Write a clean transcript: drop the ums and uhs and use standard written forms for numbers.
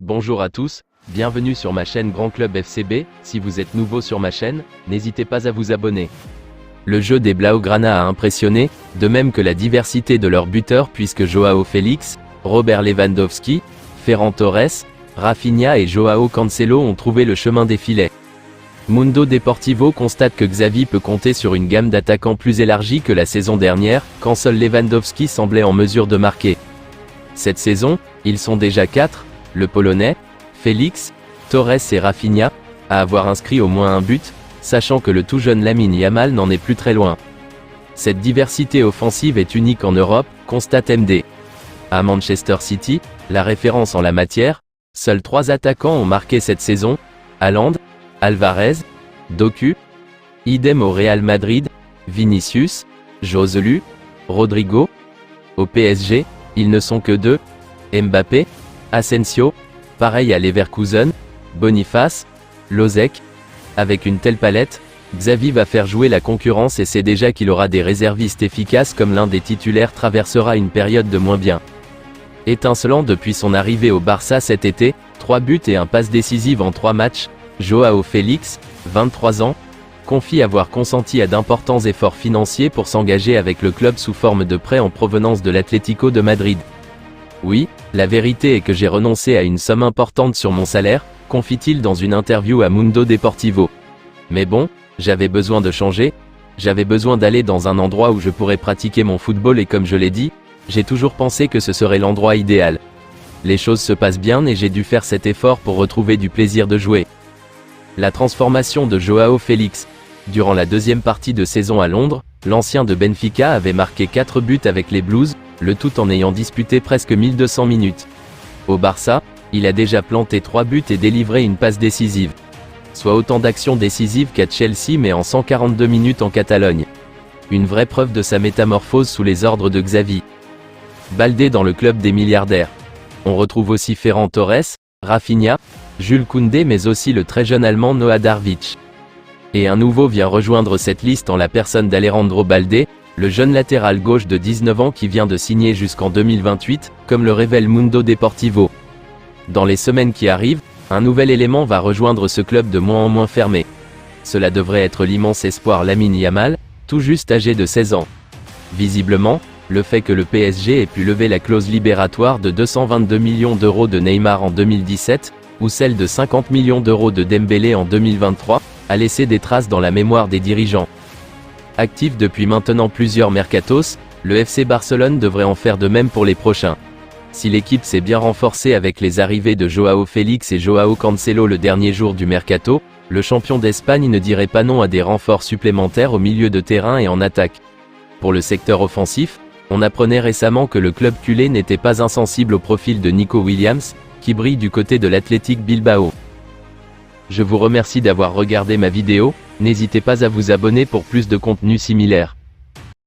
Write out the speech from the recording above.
Bonjour à tous, bienvenue sur ma chaîne Grand Club FCB. Si vous êtes nouveau sur ma chaîne, n'hésitez pas à vous abonner. Le jeu des Blaugrana a impressionné, de même que la diversité de leurs buteurs puisque Joao Félix, Robert Lewandowski, Ferran Torres, Rafinha et Joao Cancelo ont trouvé le chemin des filets. Mundo Deportivo constate que Xavi peut compter sur une gamme d'attaquants plus élargie que la saison dernière, quand seul Lewandowski semblait en mesure de marquer. Cette saison, ils sont déjà 4, le Polonais, Félix, Torres et Rafinha, à avoir inscrit au moins un but, sachant que le tout jeune Lamine Yamal n'en est plus très loin. Cette diversité offensive est unique en Europe, constate MD. À Manchester City, la référence en la matière, seuls 3 attaquants ont marqué cette saison, Haaland, Alvarez, Doku. Idem au Real Madrid, Vinicius, Joselu, Rodrigo. Au PSG, ils ne sont que 2, Mbappé, Asensio, pareil à Leverkusen, Boniface, Lozek. Avec une telle palette, Xavi va faire jouer la concurrence et sait déjà qu'il aura des réservistes efficaces comme l'un des titulaires traversera une période de moins bien. Étincelant depuis son arrivée au Barça cet été, 3 buts et un passe décisive en 3 matchs, Joao Félix, 23 ans, confie avoir consenti à d'importants efforts financiers pour s'engager avec le club sous forme de prêt en provenance de l'Atlético de Madrid. Oui, la vérité est que j'ai renoncé à une somme importante sur mon salaire, confie-t-il dans une interview à Mundo Deportivo. Mais bon, j'avais besoin de changer, j'avais besoin d'aller dans un endroit où je pourrais pratiquer mon football et comme je l'ai dit, j'ai toujours pensé que ce serait l'endroit idéal. Les choses se passent bien et j'ai dû faire cet effort pour retrouver du plaisir de jouer. La transformation de Joao Félix. Durant la deuxième partie de saison à Londres, l'ancien de Benfica avait marqué 4 buts avec les Blues, le tout en ayant disputé presque 1200 minutes. Au Barça, il a déjà planté 3 buts et délivré une passe décisive. Soit autant d'actions décisives qu'à Chelsea mais en 142 minutes en Catalogne. Une vraie preuve de sa métamorphose sous les ordres de Xavi. Baldé dans le club des milliardaires. On retrouve aussi Ferran Torres, Rafinha, Jules Koundé mais aussi le très jeune allemand Noah Darwich. Et un nouveau vient rejoindre cette liste en la personne d'Alejandro Baldé, le jeune latéral gauche de 19 ans qui vient de signer jusqu'en 2028, comme le révèle Mundo Deportivo. Dans les semaines qui arrivent, un nouvel élément va rejoindre ce club de moins en moins fermé. Cela devrait être l'immense espoir Lamine Yamal, tout juste âgé de 16 ans. Visiblement, le fait que le PSG ait pu lever la clause libératoire de 222 millions d'euros de Neymar en 2017, ou celle de 50 millions d'euros de Dembélé en 2023, a laissé des traces dans la mémoire des dirigeants. Actif depuis maintenant plusieurs mercatos, le FC Barcelone devrait en faire de même pour les prochains. Si l'équipe s'est bien renforcée avec les arrivées de Joao Félix et Joao Cancelo le dernier jour du mercato, le champion d'Espagne ne dirait pas non à des renforts supplémentaires au milieu de terrain et en attaque. Pour le secteur offensif, on apprenait récemment que le club culé n'était pas insensible au profil de Nico Williams, qui brille du côté de l'Athletic Bilbao. Je vous remercie d'avoir regardé ma vidéo, n'hésitez pas à vous abonner pour plus de contenu similaire.